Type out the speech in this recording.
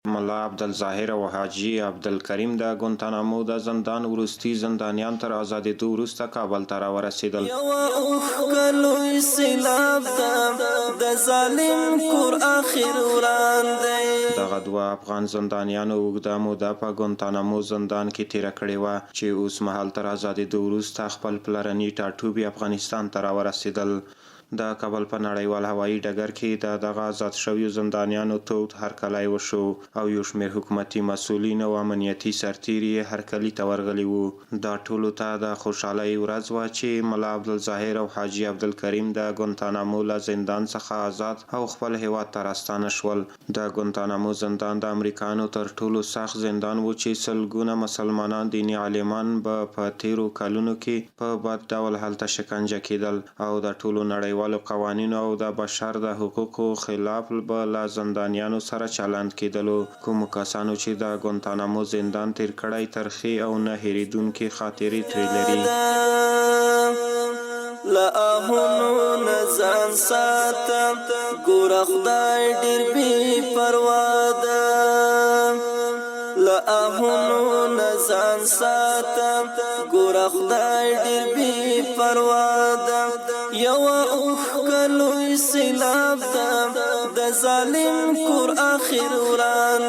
ملا عبدالظاهر او حاجي عبدالکریم د ګوانتانامو د زندان وروستي زندانیان تر ازادېدو وروسته کابل ته راورسېدل. یوه اوښکه لوی سیلاب ده د ظالم کور اخر وران دی. دغه دوه افغان زندانیانو اوږده موده په ګوانتانامو زندان کې تېره کړې وه چې اوس مهال تر ازادېدو وروسته خپل پلرني ټاټوبي افغانستان ته راورسېدل. د کابل په نړیوال هوایي ډګر کې د دغه آزاد شویو زندانیانو تود هرکلی وشو او یو شمېر حکومتي مسؤلین او امنیتي سرتېري یې هرکلي ته ورغلي وو. دا ټولو ته د خوشحالۍ ورځ وه چې ملا عبدالظاهر او حاجي عبدالکریم د ګوانتانامو له زندان څخه آزاد او خپل هیواد ته راستانه شول. د ګوانتانامو زندان د امریکایانو تر ټولو سخت زندان و چې سلګونه مسلمانان دیني عالمان به په تیرو کلونو کې په بد ډول هلته شکنجه کېدل او د ټولو نړیوالو قوانینو او د بشر د حقوقو خلاف به له زندانیانو سره چلند کېدلو. کومو کسانو چې د ګوانتانامو زندان تیر کړی ترخې او نه هېرېدونکې خاطرې ترې لري. له آهونو نه ځان ساته ګوره خدای ډېر بې پروا ده. له آهونو نه ځان ساته ګوره خدای ډېر بې پروا ده. یوه اوښکه لوی سیلاب ده د ظالم کور اخر وران